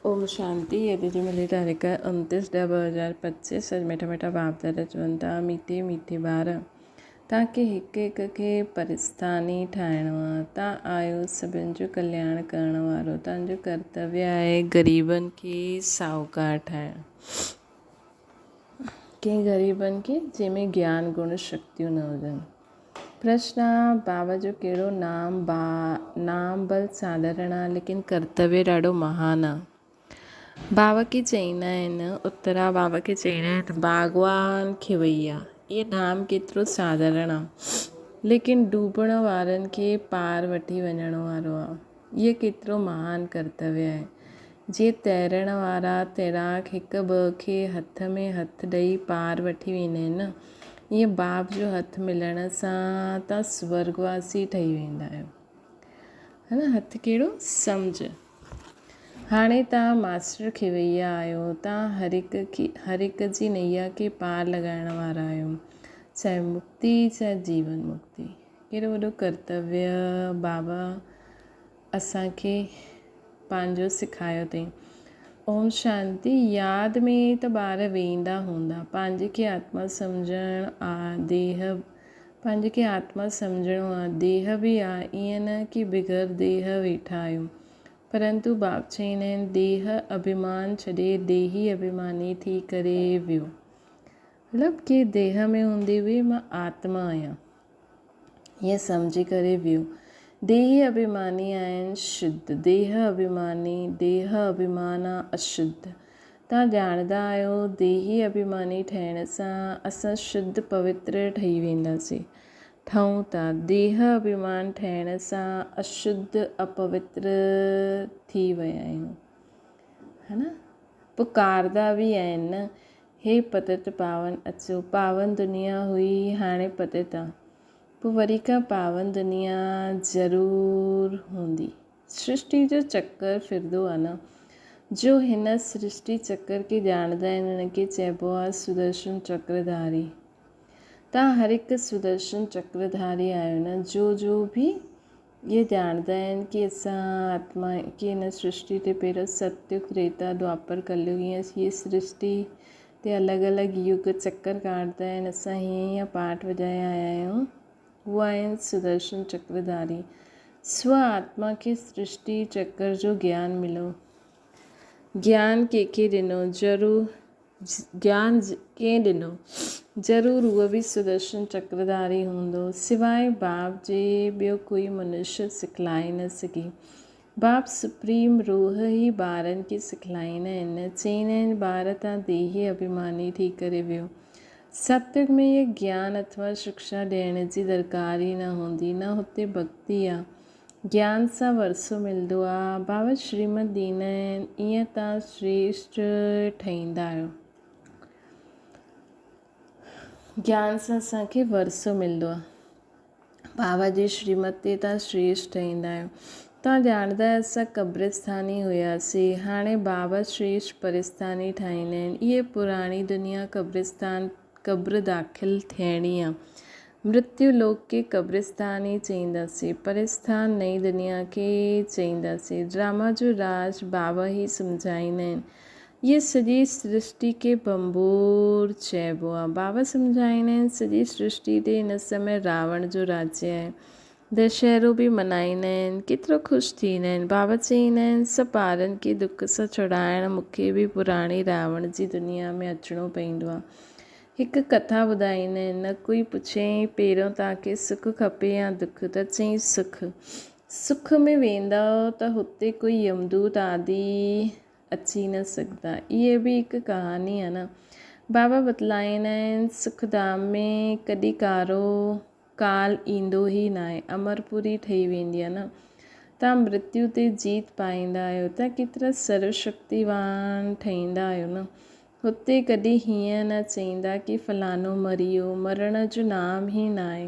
ओम शांति। यदि जी मिली तारीख़ 29/10/2025। अॼु मिठा मिठा बाप दादा चवनि था मीठे मीठे ॿार तव्हांखे हिकु हिक खे परिस्थानी ठाहिणो आहे। तव्हां आहियो सभिनि जो कल्याण करण वारो। तव्हांजो कर्तव्य आहे ग़रीबनि खे साहूकार ठाहिणु। कंहिं ग़रीबनि खे जंहिंमें ज्ञान गुण शक्तियूं न हुजनि। प्रश्न आहे बाबा जो कहिड़ो नाम बल साधारण आहे लेकिन कर्तव्य ॾाढो महान आहे। बाबा खे चईंदा आहिनि उत्तरा बाबा खे चईंदा आहिनि बागवान खिवैया। इहे नाम केतिरो साधारण आहे लेकिन डूबण वारनि खे पार वठी वञण वारो आहे। इहो केतिरो महान कर्तव्य आहे। जीअं तैरण वारा तैराक हिकु ॿ खे हथ में हथु ॾेई पार वठी वेंदा आहिनि न, ईअं बाप जो हथु मिलण सां तव्हां स्वर्गवासी ठही वेंदा आहियो, है न। हथु कहिड़ो सम्झ। हाणे तव्हां मास्टर खिवैया आहियो। तव्हां हर हिक जी नैया खे पार लॻाइण वारा आहियो, चाहे मुक्ति चाहे जीवन मुक्ति। कहिड़ो वॾो कर्तव्य बाबा असांखे पंहिंजो सेखारियो अथई। ओम शांति। यादि में त ॿार वेंदा हूंदा। पंहिंजे खे आत्मा सम्झणु आहे, पंहिंजे खे आत्मा सम्झणो आहे, देह बि आहे। ईअं न की बिग़ैर देह वेठा आहियूं, परंतु बाप चईंदा आहिनि देह अभिमान छॾे देही अभिमानी थी करे वियो। मतिलबु कि देह में हूंदे हुए मां आत्मा आहियां, हीअं सम्झी करे वियो। देही अभिमानी आहिनि शुद्ध, देह अभिमान आहे अशुद्ध। तव्हां ॼाणंदा आहियो देही अभिमानी ठहिण सां असां शुद्ध पवित्र ठही वेंदासीं, ठहूं था। देह अभिमान ठहिण सां अशुद्ध अपवित्र थी विया आहियूं, है न। पुकारदा बि आहिनि न, हे पतित पावन अचो। पावन दुनिया हुई, हाणे पतित आहे, पोइ वरी खां पावन दुनिया ज़रूरु हूंदी। सृष्टि जो चक्कर फिरंदो आहे न। जो हिन सृष्टि चक्कर खे ॼाणंदा आहिनि उनखे चइबो आहे सुदर्शन चक्रधारी। तव्हां हर हिकु सुदर्शन चक्रधारी आहियो न। जो बि इहे ॼाणंदा आहिनि कि असां आत्मा की हिन सृष्टि ते पहिरियों सतयुग त्रेता द्वापर कलयुग हीअं सृष्टि ते अलॻि अलॻि युग चक्कर काटंदा आहिनि। असां हीअं पाठ वॼाए आया आहियूं, उहे आहिनि सुदर्शन चक्रधारी। स्व आत्मा खे सृष्टि चक्कर जो ज्ञान मिलो। ज्ञान कंहिंखे ॾिनो? ज्ञान कंहिं ॾिनो? ज़रूरु उहो बि सुदर्शन चक्रधारी हूंदो। सिवाय बाप जे ॿियो कोई मनुष्य सिखलाए न सघे। बाप सुप्रीम रूह ई ॿारनि खे सिखलाईंदा आहिनि। चईंदा आहिनि ॿार तव्हां देही अभिमानी थी करे वियो। सत्युग में इहे ज्ञान अथवा शिक्षा ॾियण जी दरकार ई न हूंदी, न हुते भक्ति आहे। ज्ञान सां वरसो मिलंदो आहे। बाबा श्रीमत ॾींदा आहिनि ईअं तव्हां श्रेष्ठ ठहींदा आहियो। ज्ञान सां असांखे वरसो मिलंदो आहे। बाबा जी श्रीमत ते तव्हां श्रेष्ठ ठहींदा आहियो। तव्हां ॼाणंदा आहियो असां कब्रिस्तानी हुआसीं, हाणे बाबा श्रेष्ठ परिस्थानी ठाहींदा आहिनि। इहे पुराणी दुनिया कब्रिस्तान क़ब्र दाख़िल थियणी आहे। मृत्यु लोक खे कब्रिस्तान ई चईंदासीं, परिस्थान नई दुनिया खे चईंदासीं। ड्रामा जो राज बाबा ई सम्झाईंदा आहिनि। इहे सॼी सृष्टि खे बंबोर चइबो आहे। बाबा सम्झाईंदा आहिनि सॼी सृष्टि ते हिन समय रावण जो राज्य आहे। दशहरो बि मल्हाईंदा आहिनि, केतिरो ख़ुशि थींदा आहिनि। बाबा चईंदा आहिनि सभु ॿारनि खे दुख सां छुड़ाइण मूंखे बि पुराणी रावण जी दुनिया में अचिणो पवंदो आहे। हिकु कथा ॿुधाईंदा आहिनि। न कोई पुछियईं पहिरियों तव्हांखे सुखु खपे या दुख, त चईं सुख में वेंदव त हुते कोई यमदूत आदि अची न सघंदा। इहे बि हिकु कहानी आहे न। बाबा बतलाईंदा आहिनि सुखधाम में कॾहिं काल ईंदो ई न आहे, अमरपुरी ठही वेंदी आहे न। तव्हां मृत्यु ते जीत पाईंदा आहियो, तव्हां केतिरा सर्वशक्तिवान ठहींदा आहियो न। हुते कॾहिं हीअं न चईंदा कि फलानो मरी वियो, मरण जो नाम ई न आहे।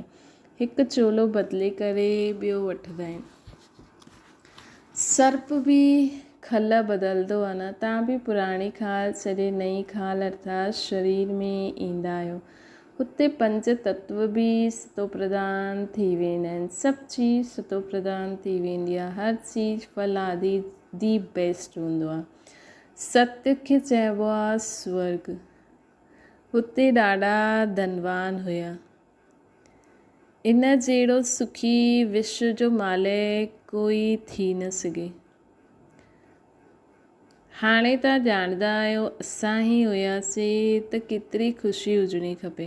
हिकु चोलो बदिले करे ॿियो वठंदा आहिनि। सर्प बि खल बदिलंदो आहे न। तव्हां बि पुराणी खाल छॾे नई खाल अर्थात शरीर में ईंदा आहियो। हुते पंज तत्व बि सतो प्रधान थी वेंदा आहिनि। सभु चीज़ सतो प्रधान थी वेंदी आहे। हर चीज़ फल आदि दी बेस्ट हूंदो आहे। सत्य खे चइबो आहे स्वर्ग। हुते ॾाढा धनवान हुया। इन जहिड़ो सुखी विश्व जो मालिक कोई थी न सघे। हाणे तव्हां ॼाणंदा आहियो असां ई हुयासीं त केतिरी ख़ुशी हुजणी खपे,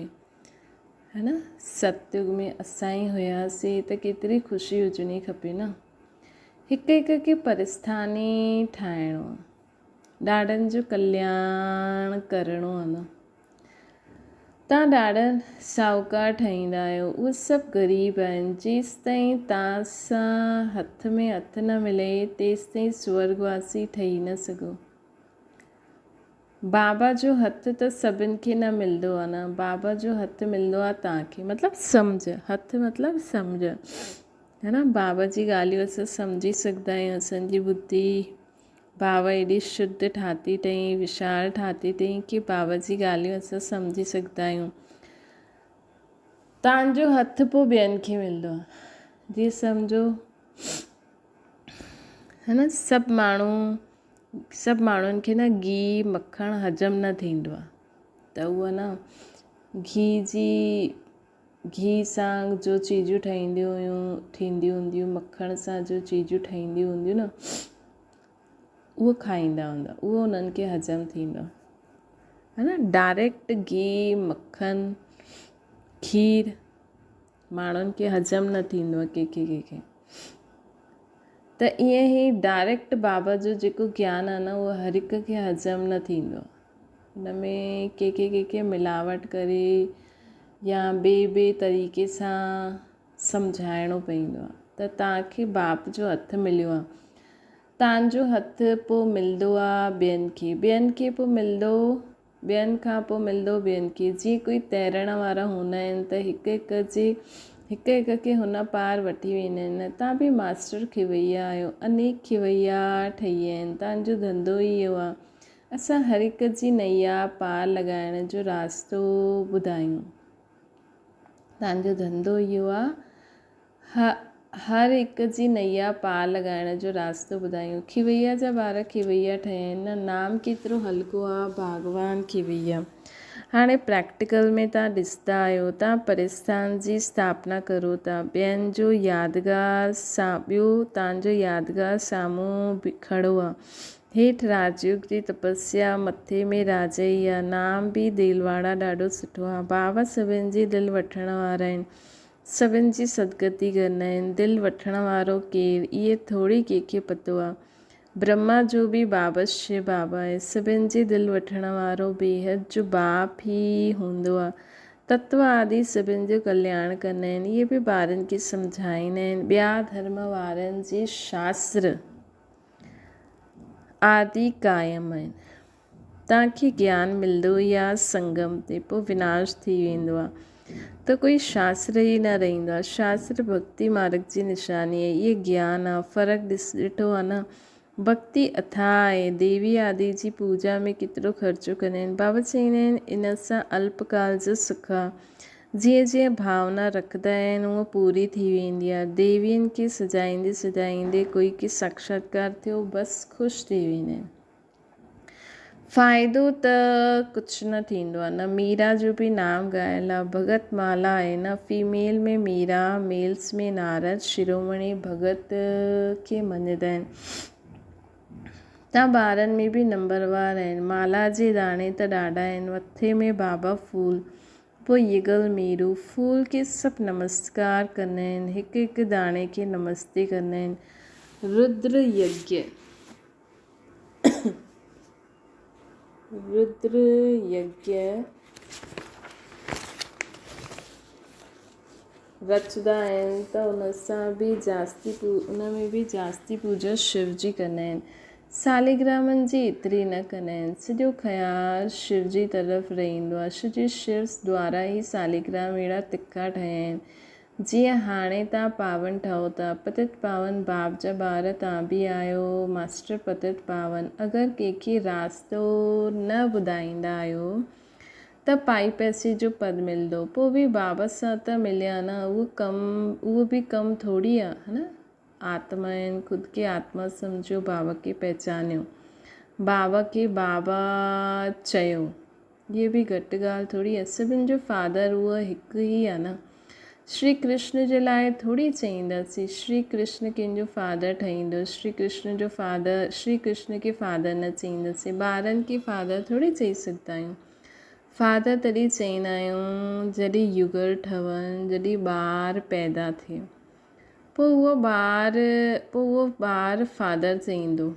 है न। सतयुग में असां ई हुयासीं त केतिरी ख़ुशी हुजणी खपे न। हिक हिक खे परिस्थानी ठाहिणो आहे, ॾाढनि जो कल्याण करिणो आहे न। तव्हां ॾाढनि साहूकार ठाहींदा आहियो, उहे सभु ग़रीब आहिनि। जेसि ताईं तव्हां सां हथ में हथ न मिले तेसि ताईं स्वर्गवासी ठही न सघो। बाबा जो हथ त सभिनि खे न मिलंदो आहे न, बाबा जो हथ मिलंदो आहे तव्हांखे, मतिलबु सम्झ, हथ मतिलबु सम्झ, है न। बाबा जी ॻाल्हियूं असां सम्झी सघंदा आहियूं। असांजी बुद्धि बाबा एॾी शुद्ध ठाती अथई, विशाल ठाती अथई कि बाबा जी ॻाल्हियूं असां सम्झी सघंदा आहियूं। तव्हांजो हथ पोइ ॿियनि खे मिलंदो आहे। जीअं सम्झो, है न, सभु माण्हुनि खे न गिहु मखण हज़म न थींदो आहे, त उहा न गिह सां जो चीजूं थींदियूं हूंदियूं, मखण सां जो चीजूं ठहींदियूं हूंदियूं न, उहो खाईंदा हूंदा, उहो उन्हनि खे हज़म थींदो, है न। डायरेक्ट गिहु मखन खीर माण्हुनि खे हज़म न थींदो आहे कंहिंखे। त ईअं ई डायरेक्ट बाबा जो जेको ज्ञान आहे न, उहो हर हिक खे हज़म न थींदो। हुन में कंहिंखे मिलावट करे या ॿिए तरीक़े सां सम्झाइणो पवंदो आहे। त तव्हांखे बाप जो हथ मिलियो आहे, तव्हांजो हथ पोइ मिलंदो आहे ॿियनि खे पोइ मिलंदो, ॿियनि खां पोइ मिलंदो ॿियनि खे। जीअं कोई तैरण वारा हूंदा आहिनि त हिक हिक खे हुन पार वठी वेंदा आहिनि। तव्हां बि मास्टर खिवैया आहियो, अनेक खिवैया ठही विया आहिनि। तव्हांजो धंधो ई इहो आहे, असां हर हिक जी नैया पार लॻाइण जो रास्तो ॿुधायूं। तव्हांजो धंधो इहो आहे, हर हिक जी नैया पार लॻाइण जो रास्तो ॿुधायूं। खिवैया जा ॿार खिवैया ठहिया आहिनि न। नाम केतिरो हल्को आहे, भगवान खिवैया। हाणे प्रैक्टिकल में तव्हां ॾिसंदा आहियो, तव्हां परिस्थान जी स्थापना करो था, ॿियनि जो यादगार ॿियो तव्हांजो यादगार साम्हूं खड़ो आहे। हेठि राजयोग जी तपस्या, मथे में राजई आहे। नाम बि दिलवाड़ा ॾाढो सुठो आहे। बाबा सभिनि जी दिलि वठण वारा आहिनि, सभिनि जी सदगति कंदा आहिनि। दिलि वठण वारो केरु, इहे थोरी कंहिंखे पतो आहे। ब्रह्मा जो बि बाबश्य बाबा आहे, सभिनि जी दिलि वठण वारो बेहद जो बाप ई हूंदो आहे। तत्व आदि सभिनि जो कल्याण कंदा आहिनि। इहे बि ॿारनि खे सम्झाईंदा आहिनि। ॿिया धर्म वारनि जे शास्त्र आदि क़ाइमु आहिनि। तव्हांखे ज्ञान मिलंदो या संगम ते, पोइ विनाश थी वेंदो आहे, त कोई शास्त्र ई न रहंदो आहे। शास्त्र भक्ति मार्ग जी निशानी आहे, इहे ज्ञान आहे। फ़र्क़ु ॾिठो आहे न। भक्ति अथाह आहे, देवी आदि जी पूजा में केतिरो ख़र्चो कंदा आहिनि। बाबा चवंदा आहिनि इन सां अल्पकाल जो सुख आहे। जीअं जीअं भावना रखंदा आहिनि उहा पूरी थी वेंदी आहे। देवियुनि खे सजाईंदे कोई के साक्षात्कार थियो, बसि ख़ुशि थी वेंदा आहिनि। फ़ाइदो त कुझु न थींदो आहे न। मीरा जो बि नाम ॻायल आहे, भगत माला आहे न। फीमेल में मीरा, मेल्स में नारद शिरोमणी भगत खे मञंदा आहिनि। तव्हां ॿारनि में बि नंबरवार आहिनि। माला जे दाणे त ॾाढा आहिनि। मथे में बाबा फूल, पोइ युगल मीरू। फूल खे सभु नमस्कार कंदा आहिनि, हिकु हिकु दाणे खे नमस्ते कंदा आहिनि। रुद्र यज्ञ रचंदा आहिनि त उन में बि जास्ती पूजा शिव जी कंदा आहिनि। सालिग्रामनि जी एतिरी न कंदा आहिनि। सॼो ख़्यालु शिव जी तरफ़ रहंदो आहे। शिव द्वारा ई सालिग्राम अहिड़ा तिखा ठहिया आहिनि। जीअं हाणे तव्हां पावन ठहो था, पतित पावन बाप जा ॿार तव्हां बि आहियो, मास्टर पतित पावन। अगरि कंहिंखे रास्तो न ॿुधाईंदा आहियो त पाई पैसे जो पद मिलंदो, पोइ बि बाबा सां त मिलिया न। उहो बि कमु थोरी आहे, है न। आत्मा आहिनि, ख़ुदि खे आत्मा सम्झो, बाबा खे पहचानियो। बाबा खे बाबा चयो। ये बि घटि ॻाल्हि थोरी आहे, सभिनि जो फादर उहो हिकु ई आहे न। श्री कृष्ण जे लाइ थोरी चईंदासीं श्री कृष्ण कंहिंजो फादर ठहींदो, श्री कृष्ण जो फादर, श्री कृष्ण खे फादर न चईंदासीं, ॿारनि खे फादर थोरी चई सघंदा आहियूं। फादर तॾहिं चईंदा आहियूं जॾहिं युगल ठहनि, जॾहिं ॿार पैदा थिए, पोइ उहो ॿारु फादर चईंदो,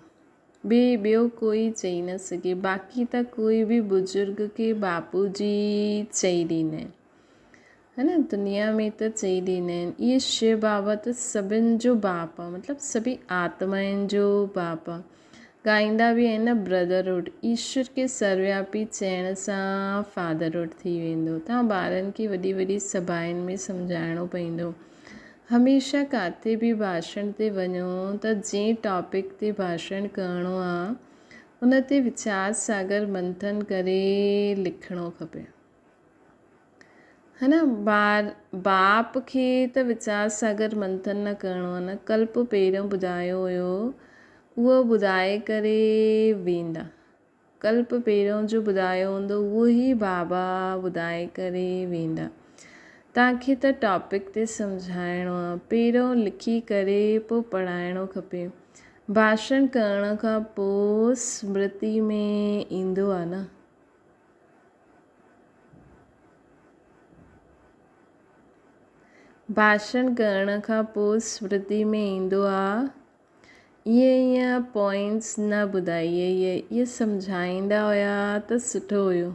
ॿियो कोई चई न सघे। बाक़ी त कोई बि बुज़ुर्ग खे बापू जी चई ॾींदा आहिनि, है न, दुनिया में त चई ॾींदा आहिनि। इहे शिव बाबा त सभिनि जो बाप आहे, मतिलबु सभी आत्माउनि जो बाप आहे। ॻाईंदा बि आहिनि न, ब्रदरहुड, ईश्वर खे सर्वव्यापी चइण सां फादरहुड थी वेंदो। तव्हां ॿारनि खे वॾी वॾी सभाउनि में सम्झाइणो पवंदो। हमेशह किथे बि भाषण ते वञो त जंहिं टॉपिक ते भाषण करिणो आहे उन ते वीचार सागर मंथन करे लिखिणो खपे, है न। बाप खे त वीचार सागर मंथन न करिणो आहे न। कल्प पहिरियों ॿुधायो हुयो, उहो ॿुधाए करे वेंदा। कल्प पहिरियों जो ॿुधायो हूंदो उहो ई बाबा ॿुधाए करे वेंदा। तव्हांखे त टॉपिक ते सम्झाइणो आहे, पहिरियों लिखी करे पोइ पढ़ाइणो खपे। भाषण करण खां पोइ स्मृति में ईंदो आहे न। भाषण करण खां पोइ स्मृति में ईंदो आहे। ईअं पॉइंट्स न ॿुधाइए, इहे सम्झाईंदा हुया त सुठो हुयो।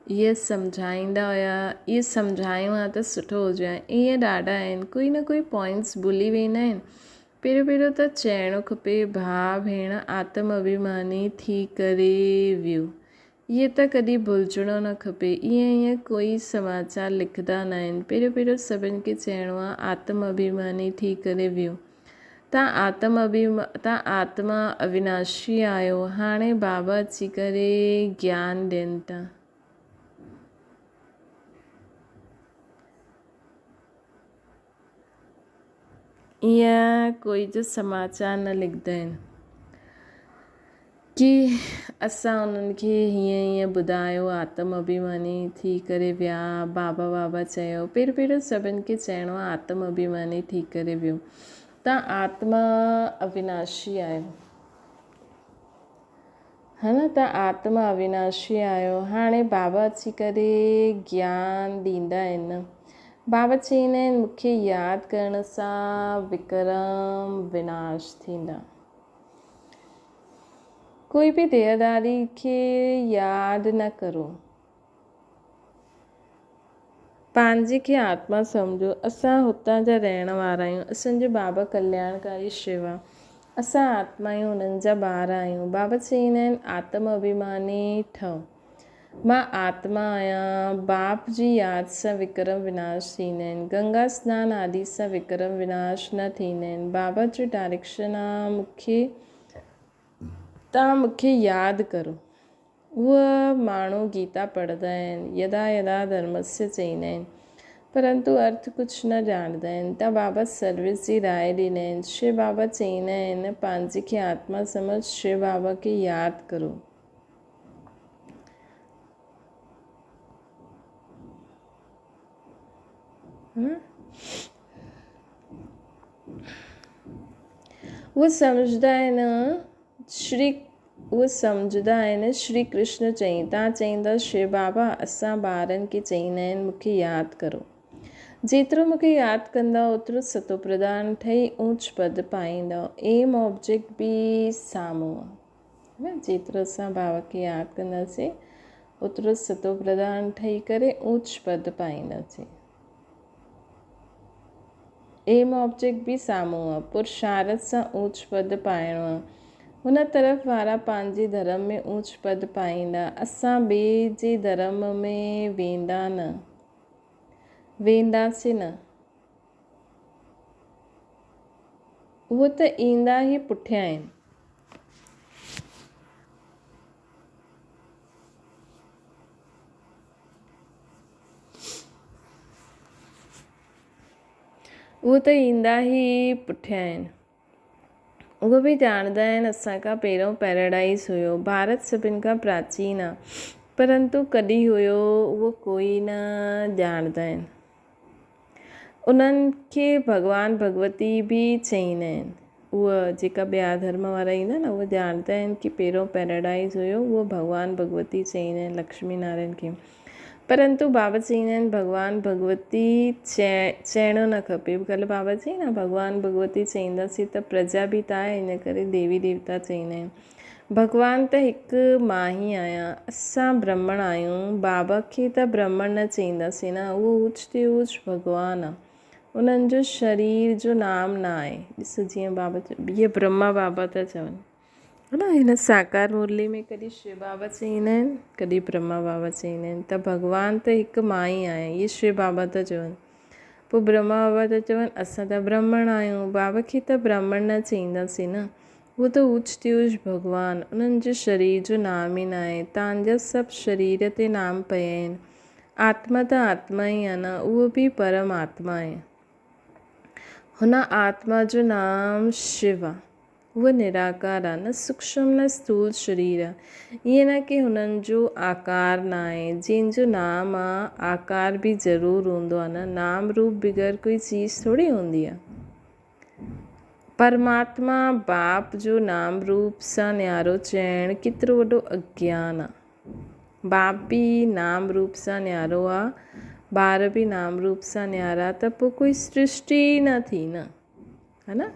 इहे सम्झाईंदा हुया, इहे सम्झायूं हा त सुठो हुजे हा। ईअं ॾाढा आहिनि, कोई न कोई पॉइंट्स भुली वेंदा आहिनि। पहिरियों त चइणो खपे, भाउ भेण आत्म अभिमानी थी करे वियो। इहे त कॾहिं भुलिजणो न खपे। ईअं कोई समाचार लिखंदा न आहिनि। पहिरियों सभिनि खे चइणो आहे आत्म अभिमानी थी करे वियो। तव्हां आत्मा अविनाशी आहियो। हाणे बाबा अची करे ज्ञान ॾियनि था। ईअं कोई जो समाचार न लिखंदा आहिनि कि असां उन्हनि खे हीअं ॿुधायो, आत्म अभिमानी थी करे विया, बाबा चयो। पहिरियों सभिनि खे चइणो आहे आत्म अभिमानी थी करे वियो। तव्हां आत्मा अविनाशी आहियो, है न, तव्हां आत्मा अविनाशी आहियो। हाणे बाबा अची करे ज्ञान ॾींदा आहिनि। बाबा चईंदा आहिनि मूंखे यादि करण सां विक्रम विनाश थींदा। कोई बि देहदारी खे यादि न करो, पंहिंजे खे आत्मा सम्झो। असां हुतां जा रहण वारा आहियूं। असांजो बाबा कल्याणकारी शिव आहे। असां आत्मा आहियूं, उन्हनि जा ॿार आहियूं। बाबा चईंदा आहिनि आत्म अभिमानी ठहो। मां आत्मा आहियां। बाप जी यादि सां विक्रम विनाश थींदा आहिनि। गंगा सनानु आदि सां विक्रम विनाश न थींदा आहिनि। बाबा जो डायरेक्शन आहे तव्हां मूंखे यादि करो। उहे माण्हू गीता पढ़ंदा आहिनि, यदा यदा धर्मस्य चईंदा आहिनि, परंतु अर्थ कुझु न ॼाणंदा आहिनि। त बाबा सर्विस जी राय ॾींदा आहिनि। शिव बाबा चईंदा आहिनि पंहिंजे खे आत्मा समझ, शिव बाबा खे यादि करो। उहे सम्झंदा आहिनि श्री कृष्ण चई। तव्हां चईंदा शिव बाबा असां ॿारनि खे चईंदा आहिनि मूंखे यादि करो। जेतिरो मूंखे यादि कंदा ओतिरो सतो प्रधान ठही ऊच पद पाईंदा। एम ऑब्जेक्ट बि साम्हूं आहे, जेतिरो असां बाबा खे यादि कंदासीं ओतिरो सतो प्रधान ठही करे ऊच पद पाईंदासीं। एम ऑब्जेक्ट बि साम्हूं आहे, पुरुषार्थ सां ऊच पद पाइणो आहे। हुन तरफ़ वारा पंहिंजे धर्म में ऊच पद पाईंदा। असां ॿिए जे धर्म में वेंदासीं न। उहे त ईंदा ई पुठियां आहिनि। उहे त ईंदा ई पुठियां आहिनि। उहे बि ॼाणंदा आहिनि असांखां पहिरियों पैराडाइज़ हुयो। भारत सभिनि खां प्राचीन आहे, परंतु कॾहिं हुयो उहो कोई न ॼाणंदा आहिनि। उन्हनि खे भॻवानु भगवती बि चईंदा आहिनि। उहा जेका ॿिया धर्म वारा ईंदा न उहे ॼाणंदा आहिनि कि पहिरियों पैराडाइज़ हुयो, उहो भॻवानु भगवती चईंदा आहिनि लक्ष्मी नारायण खे। परंतु बाबा चईंदा आहिनि भॻवानु भगवती चइणो न खपे। कल्ह बाबा चई न भॻवानु भगवती चईंदासीं त प्रजा बि त आहे, इन करे देवी देवता चईंदा आहिनि। भॻवानु त हिकु मां ई आहियां, असां ब्राह्मण आहियूं। बाबा खे त ब्राह्मण न चईंदासीं न, उहो ऊच ते ऊच भॻवानु आहे। उन्हनि जो शरीर जो नाम न आहे। ॾिसो जीअं बाबा इहे ब्रह्मा बाबा था चवनि, है न। हिन साकार मुरली में कॾहिं शिव बाबा चईंदा आहिनि, कॾहिं ब्रह्मा बाबा चईंदा आहिनि। त भॻवानु त हिकु मां ई आहियां, इहे शिव बाबा था चवनि। पोइ ब्रह्मा बाबा था चवनि असां त ब्राह्मण आहियूं, बाबा खे त ब्राह्मण न चईंदासीं न, उहो त ऊच ते ऊच भॻवानु। उन्हनि जे शरीर जो नाम ई न आहे। तव्हांजा सभु शरीर ते नाम पिया आहिनि। आत्मा त आत्मा ई आहे न, उहो बि परमात्मा आहे। हुन आत्मा जो नाम शिव आहे। उहो निराकार आहे, न सूक्ष्म न स्थूल शरीर आहे। ईअं न कि हुननि जो आकार न आहे। जंहिंजो नाम आहे आकार बि ज़रूरु हूंदो आहे न। नाम रूप बग़ैर कोई चीज़ थोरी हूंदी आहे। परमात्मा बाप जो नाम रूप सां न्यारो चइणु केतिरो वॾो अज्ञान आहे। बाप बि नाम रूप सां न्यारो आहे, ॿार बि नाम रूप सां न्यारा, त पोइ कोई सृष्टि न थी न, है न।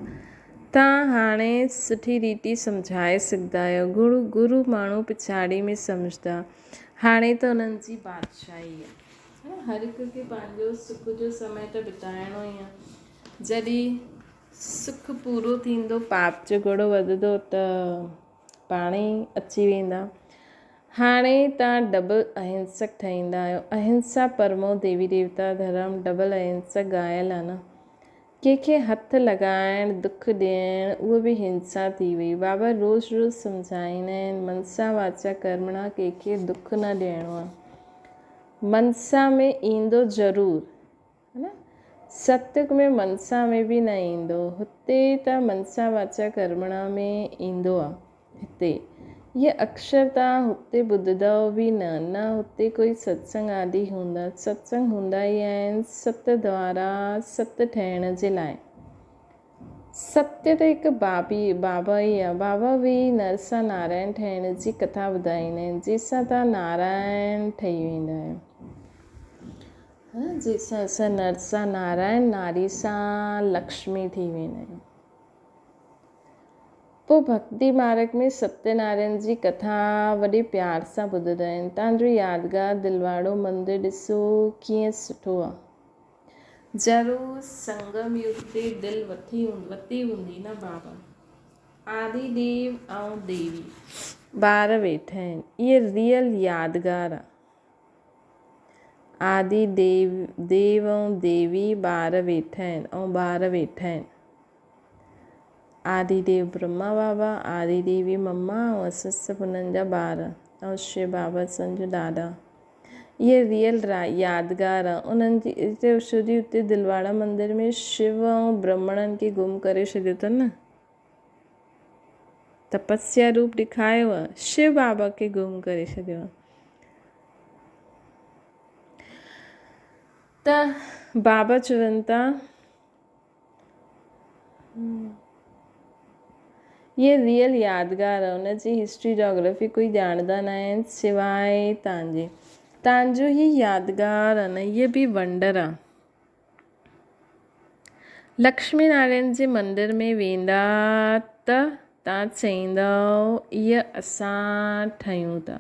तव्हां हाणे सुठी रीति सम्झाए सघंदा आहियो। गुरू माण्हू पिछाड़ी में सम्झंदा। हाणे त उन्हनि जी बादशाही आहे। हर हिक खे पंहिंजो सुख जो समय त बिताइणो ई आहे। जॾहिं सुख पूरो थींदो, पाप जो घड़ो वधंदो त पाण ई अची वेंदा। हाणे तव्हां डबल अहिंसक ठहींदा आहियो। अहिंसा परमो देवी देवता धर्म डबल अहिंसक ॻाल्हि आहे न। कंहिंखे हथु लॻाइणु, दुख ॾियणु, उहो बि हिंसा थी वई। बाबा रोज़ रोज़ सम्झाईंदा आहिनि मनसा वाचा कर्मणा, कंहिंखे दुख न ॾियणो आहे। मनसा में ईंदो ज़रूरु, है न। सत्युग में मनसा में बि न ईंदो। हुते त मनसा वाचा कर्मणा में ईंदो आहे। हिते ये अक्षर तव्हां हुते ॿुधंदव बि न हुते कोई सत्संग आदि हूंदा। सत्संग हूंदा ई आहिनि सत द्वारा सत ठहिण जे लाइ। सत्य त हिकु बाबा ई आहे। बाबा बि नर सां नारायण ठहिण जी कथा ॿुधाईंदा आहिनि, जंहिंसां तव्हां नारायण ठही वेंदा आहियो। जंहिंसां असां नर सां नारायण, नारी सां लक्ष्मी थी वेंदा आहियूं। पोइ भक्ति मार्ग में सत्यनारायण जी कथा वॾे प्यार सां ॿुधंदा आहिनि। तव्हांजो यादगार दिलवाड़ो मंदरु ॾिसो कीअं सुठो आहे। ज़रूरु संगम युग ते दिलि वती हूंदी न बाबा। आदि देव ऐं देवी ॿार वेठा आहिनि, इहे रियल यादगार आहे। आदि देव ऐं देवी ॿार वेठा आहिनि ऐं ॿार वेठा आहिनि। आदि देव ब्रह्मा बाबा, आदि देवी मम्मा ऐं असां सभु हुननि जा ॿार ऐं शिव बाबा असांजो ॾाॾा। इहे रियल यादगार आहे उन्हनि जी। हिते छोजी हुते दिलवाड़ा मंदर में शिव ऐं ब्राह्मणनि खे गुम करे छॾियो अथनि न। तपस्या रूप ॾेखारियो आहे, शिव बाबा खे गुम करे छॾियो आहे। त बाबा चवनि था ये रियल यादगार आहे। हुनजी हिस्ट्री जोग्राफी कोई ॼाणंदा न आहिनि सवाइ तव्हांजो ही यादगार आहे न। इहे बि वंडर आहे। लक्ष्मी नारायण जे मंदर में वेंदा त तव्हां चईंदव इहे असां ठहियूं था।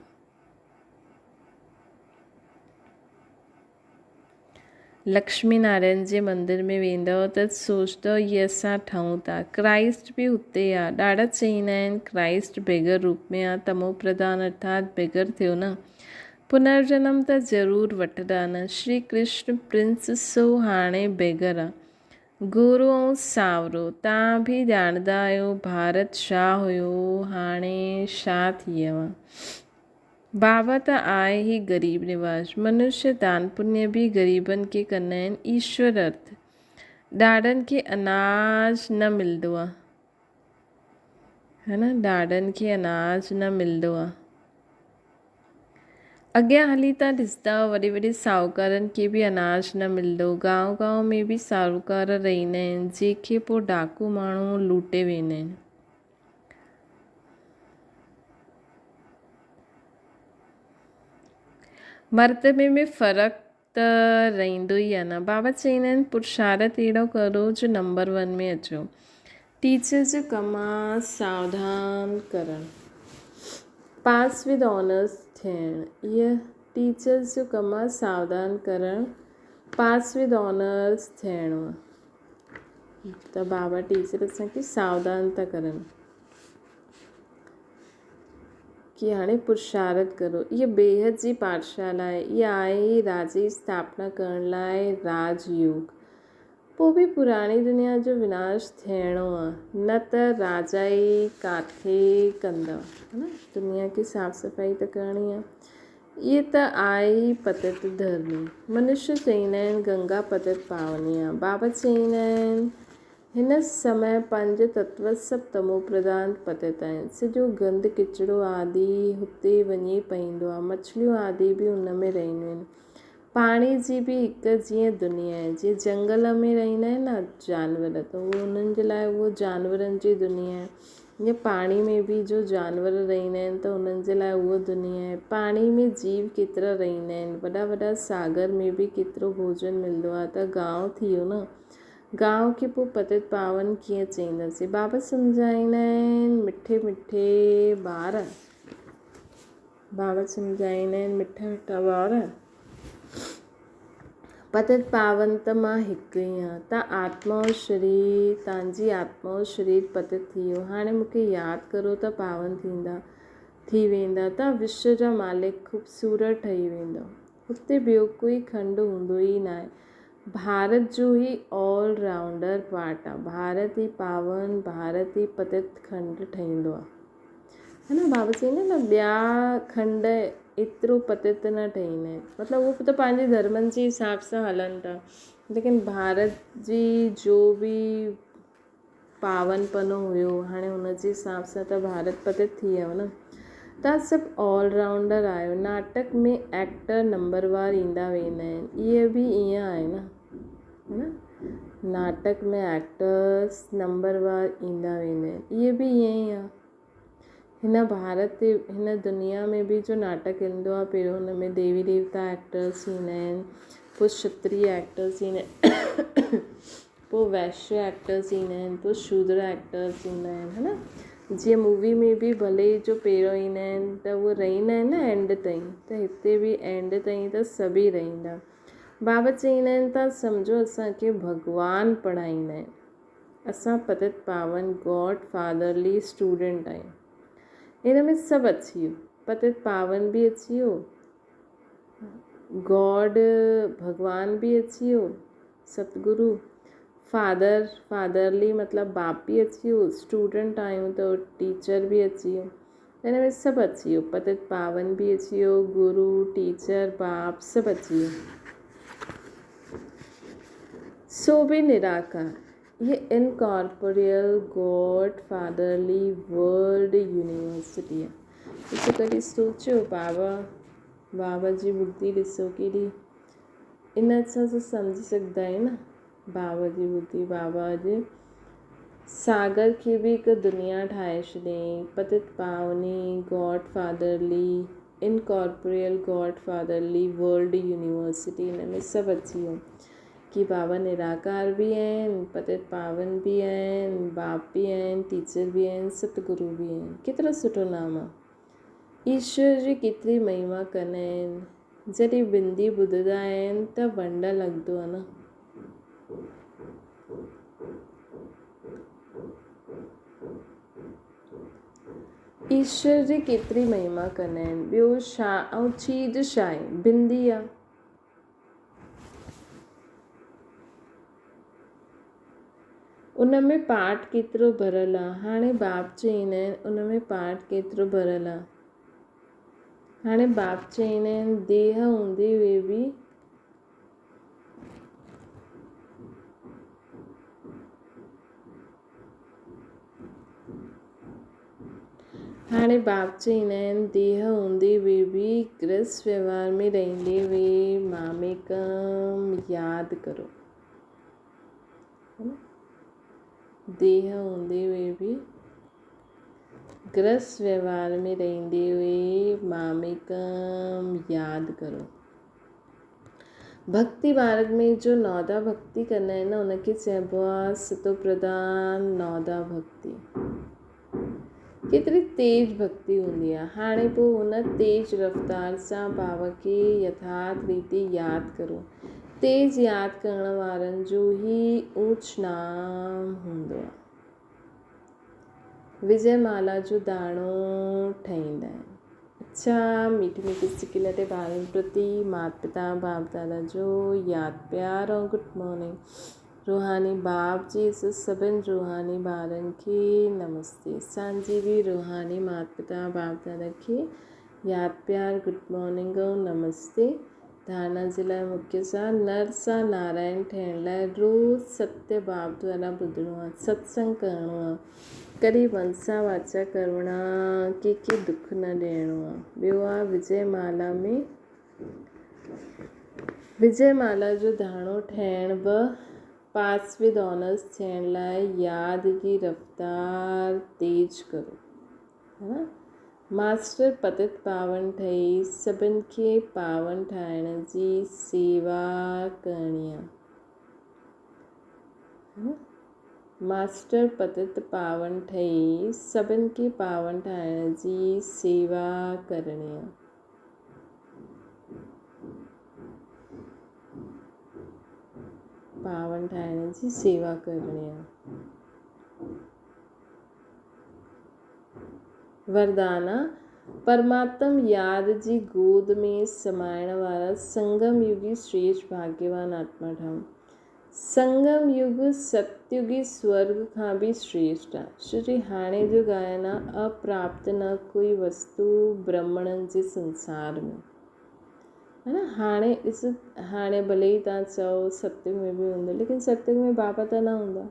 लक्ष्मी नारायण जे मंदर में वेंदव त सोचंदव इहे असां ठहूं था। क्राइस्ट बि हुते आहे। ॾाढा चईंदा आहिनि क्राइस्ट बेगर रूप में आहे, तमो प्रधान अर्थात बेगर थियो न। पुनर्जन्म त ज़रूरु वठंदा न। श्री कृष्ण प्रिंस सो हाणे बेगर आहे। गोरो ऐं सावरो तव्हां बि ॼाणंदा आहियो। भारत छा हुयो, हाणे छा थी वियो आहे। बाबा त आहे ई ग़रीब निवाज। मनुष्य दान पुण्य बि ग़रीबनि खे कंदा आहिनि। ईश्वर अर्थ ॾाढनि खे अनाज न मिलंदो आहे। है न, ॾाॾनि खे अनाज न मिलंदो आहे। अॻियां हली तव्हां ॾिसंदा वॾे वॾे साहूकारनि खे बि अनाज न मिलंदो। गांव गांव में बि साहूकार रहंदा आहिनि जंहिंखे पोइ डाकू माण्हू लूटे वेंदा आहिनि। मर्तबे में फ़र्क़ु त रहंदो ई आहे न। बाबा चवंदा आहिनि पुरुषार्थ अहिड़ो करो जो नंबर 1 में अचो। टीचर जो कमु आहे सावधान करणु, पास विद ऑनर्स थियणु। इहा टीचर जो कमु आहे सावधान करणु, पास विद ऑनर्स थियणो आहे। त बाबा टीचर असांखे सावधान था करनि कि हाणे पुरुषार्थ करो। इहा बेहद जी पाठशाला आहे। इहा आहे राज जी स्थापना करण लाइ राजयोग। पोइ बि पुराणी दुनिया जो विनाश थियणो आहे, न त राजा ई किथे कंदा, है न। दुनिया की साफ़ सफ़ाई त करणी आहे। इहे त आहे ई पतित धर्मी। मनुष्य चवंदा आहिनि गंगा पतित पावनी आहे। बाबा चवंदा आहिनि हिन समय 5 तत्व सभु तमो प्रधान पतित आहिनि। सॼो गंद किचिरो आदि हुते वञी पवंदो आहे। मछलियूं आदि बि उन में रहंदियूं आहिनि। पाणी जी बि हिकु जीअं दुनिया आहे। जीअं जंगल में रहंदा आहिनि न जानवर, त उहो उन्हनि जे लाइ उहो जानवरनि जी दुनिया आहे। जीअं पाणी में बि जो जानवर रहंदा आहिनि त उन्हनि जे लाइ उहा दुनिया आहे। पाणी में जीव केतिरा रहंदा आहिनि। वॾा वॾा सागर में बि केतिरो भोजन मिलंदो आहे। त गांव थी वियो न। गांव खे पोइ पतित पावन कीअं चईंदासीं। बाबा सम्झाईंदा आहिनि मिठे मिठे ॿार, बाबा सम्झाईंदा आहिनि मिठा मिठा ॿार, पतित पावन त मां हिकु ई आहियां। तव्हां आत्मा और शरीर, तव्हांजी आत्मा और शरीर पतित थी वियो। हाणे मूंखे यादि करो त पावन थी वेंदा। तव्हां विश्व जा मालिक ख़ूबसूरत ठही वेंदो। हुते ॿियो कोई खंड हूंदो ई न आहे। भारत जो ई ऑल राउंडर पार्ट आहे। भारत ई पावन, भारत ई पतित खंड ठहींदो आहे, है न। बाबा चवंदा आहिनि न ॿिया खंड एतिरो पतित न ठहींदा आहिनि। मतिलबु उहो त पंहिंजे धर्मनि जे हिसाब सां हलनि था, लेकिन भारत जी जो बि पावनपनो हुयो हाणे हुन जे हिसाब सां त भारत पतित थी वियो न। तव्हां सभु ऑलराउंडर आहियो। नाटक में एक्टर नंबरवार ईंदा वेंदा आहिनि। इहे बि ईअं आहे न, है न। नाटक में एक्टर्स नंबरवार ईंदा वेंदा आहिनि। इहे बि ईअं ई आहे। हिन भारत ते हिन दुनिया में बि जो नाटक ईंदो आहे, पहिरियों हुन में देवी देवता एक्टर्स ईंदा आहिनि, पोइ क्षत्रिय एक्टर्स ईंदा आहिनि, पोइ वैश्य एक्टर्स ईंदा आहिनि, पोइ शूद्र एक्टर्स ईंदा आहिनि, है न। जीअं मूवी में बि भले जो पहिरियों ईंदा आहिनि त उहे रहंदा आहिनि न एंड ताईं, त हिते बि एंड ताईं त सभई रहंदा। बाबा चवंदा आहिनि तव्हां सम्झो असांखे भॻवानु पढ़ाईंदा आहिनि। असां पतित पावन गॉड फादरली स्टूडेंट आहियूं। हिन में सभु अची वियो। पतित पावन बि अची वियो, गॉड भगवान बि अची वियो, सतगुरु, फादरली मतिलबु बाप बि अची वियो, स्टूडेंट आहियूं त टीचर बि अची वियो। हिन में सभु अची वियो। पतित पावन बि अची वियो, गुरु, टीचर, बाप सभु अची वियो। सो बि निराकार। ये incorporeal God fatherly world university आहे। ॾिसो कॾहिं सोचियो बाबा जी बुद्धि ॾिसो केॾी, इन सां सम्झी सघंदा आहियूं न बाबा जी बुद्धि। बाबा जे सागर खे बि हिकु दुनिया ठाहे छॾियईं। पतित पावनी God fatherly incorporeal God fatherly world university, हिन में सभु अची वियो कि बाबा निराकार बि आहिनि, पतित पावन बि आहिनि, बाप बि आहिनि, टीचर बि आहिनि, सतगुरु बि आहिनि। केतिरो सुठो नाम आहे। ईश्वर जी केतिरी महिमा कंदा आहिनि। जॾहिं बिंदी ॿुधंदा आहिनि त वंड लॻंदो आहे न। ईश्वर जी केतिरी महिमा कंदा आहिनि। ॿियो छा, ऐं चीज छा आहे, बिंदी आहे। उन में पाठ केतिरो भरियलु आहे। हाणे बाप चवंदा आहिनि उन में पाठ केतिरो भरियलु आहे। हाणे बाप चवंदा आहिनि देह हूंदे हुए बि हाणे बाप चईंदा आहिनि देह हूंदे हुए बि गृहस्थ व्यवहार में रहंदे हुए मामेकम यादि करो। देह हूंदे हुए बि गृहस्थ व्यवहार में रहंदे हुए मामेकम यादि करो। भक्ति मार्ग में जो नौदा भक्ति कंदा आहिनि न उनखे चइबो आहे सितो प्रधान नौदा भक्ति। केतिरी तेज भक्ति हूंदी आहे। हाणे पोइ हुन तेज रफ़्तार सां भाव खे यथार्थ रीति यादि करो। तेज यादि करण वारनि जो ई ऊच नाम हूंदो आहे। विजयमाला जो दाणो ठाहींदा आहिनि। अच्छा मीठी मीठी सिकिल ते ॿारनि प्रति माता पिता बाप दादा जो यादि प्यार और गुड मॉर्निंग। रूहानी बाप जी सभिनि रूहानी ॿारनि खे नमस्ते। असांजी बि रूहानी माता पिता बाप दादा खे यादि प्यार गुड मॉर्निंग ऐं नमस्ते। धारणा जे लाइ मुख्य सां नर सां नारायण थियण लाइ रोज़ सत्य बाप द्वारा ॿुधणो आहे, सत्संग करिणो आहे, कॾहिं मनसा वाचा करणा, कंहिंखे दुख न ॾियणो आहे। ॿियो आहे विजयमाला जो दाणो ठहिण बि पास विद ऑनर्स थियण लाइ यादि जी रफ़्तार तेज करो, है न। मास्टर पतित पावन ठही सभिनि खे पावन ठाहिण जी सेवा करणी आहे, है न। मास्टर पतित पावन ठही सभिनि खे पावन ठाहिण जी सेवा करणी आहे। पावन ठाहिण जी सेवा करणी आहे। वरदान परमात्म यादि जी गोद में समाइण वारा संगम युगी श्रेष्ठ भाग्यवान आत्मा ठहूं। संगम युग सतयुगी स्वर्ग खां बि श्रेष्ठ आहे। श्री हाणे जो गायन आहे अप्राप्त न कोई वस्तु ब्रह्मणनि जे संसार में, है न। हाणे भले ई तव्हां चओ सत्युग में बि हूंदो, लेकिन सत्युग में बाबा त न हूंदा,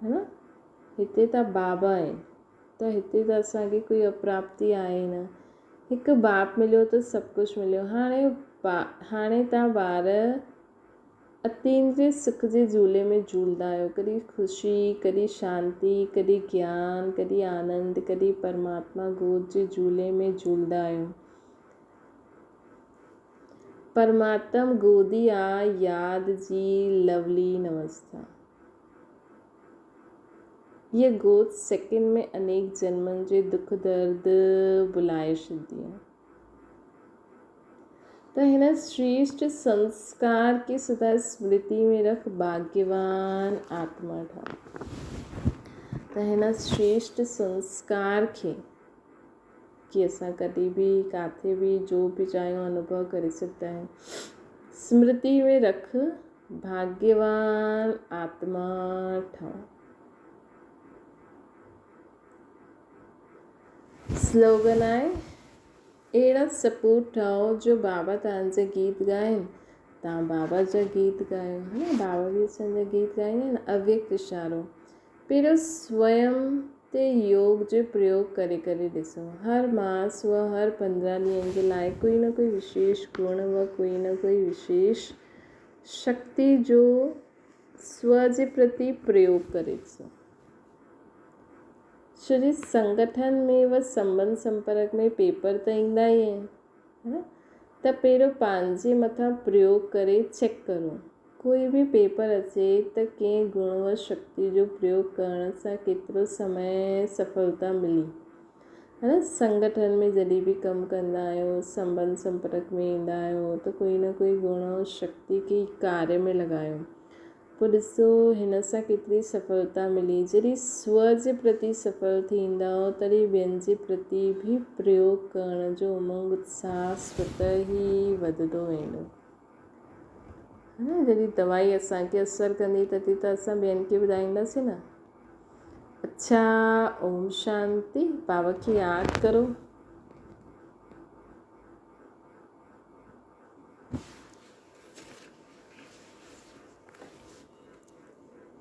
है न। हिते त बाबा आहिनि, त हिते त असांखे कोई अप्राप्ति आहे न। हिकु बाप मिलियो त सभु कुझु मिलियो। हाणे तव्हां ॿार अतीन्द्रिय सुख जे झूले में झूलंदा आहियो, कॾहिं ख़ुशी, कॾहिं शांति, कॾहिं ज्ञान, कॾहिं आनंद, कॾहिं परमात्मा गोद जे झूले में झूलंदा आहियो। परमात्मा गोदी आहे यादि जी लवली नवस्था। ये गोद सेकंड में अनेक जन्मनि जे दुख दर्द भुलाए छॾंदी आहे। त हिन श्रेष्ठ संस्कार खे सदा स्मृति में रख भाग्यवान आत्मा ठह। त हिन श्रेष्ठ संस्कार खे कि असां कॾहिं बि किथे बि जो बि चाहियूं अनुभव करे सघंदा आहियूं। स्मृति में रख भाग्यवान आत्मा ठह। स्लोगन आहे अहिड़ा सपूत ठहो जो बाबा तव्हांजा गीत ॻाइनि, तव्हां बाबा जा गीत ॻायो, है न। बाबा बि असांजा गीत ॻाईंदा आहिनि। अव्यक्त इशारो पहिरियों स्वयं ते योग जो प्रयोग करे ॾिसो। हर मास व हर 15 ॾींहंनि जे लाइ कोई न कोई विशेष गुण व कोई न कोई विशेष शक्ति जो स्व जे प्रति प्रयोग करे ॾिसो। श्री संगठन में व संबंध संपर्क में पेपर त ईंदा ई आहिनि, है न। त पहिरियों पंहिंजे मथां प्रयोग करे चेक करो। कोई बि पेपर अचे त कंहिं गुण व शक्ति जो प्रयोग करण सां केतिरो समय सफलता मिली, है न। संगठन में जॾहिं बि कमु कंदा आहियो, संबंध संपर्क में ईंदा आहियो त कोई न कोई गुण और शक्ति खे कार्य में लॻायो। पोइ ॾिसो हिन सां केतिरी सफलता मिली। जॾहिं स्व जे प्रति सफल थींदा तॾहिं ॿियनि जे प्रति बि प्रयोग करण जो उमंग उत्साह स्वतः ई वधंदो वेंदो, है न। जॾहिं दवाई असांखे असरु कंदी तॾहिं त असां ॿियनि खे ॿुधाईंदासीं न। अच्छा ओम शांति। बाबा खे यादि करो।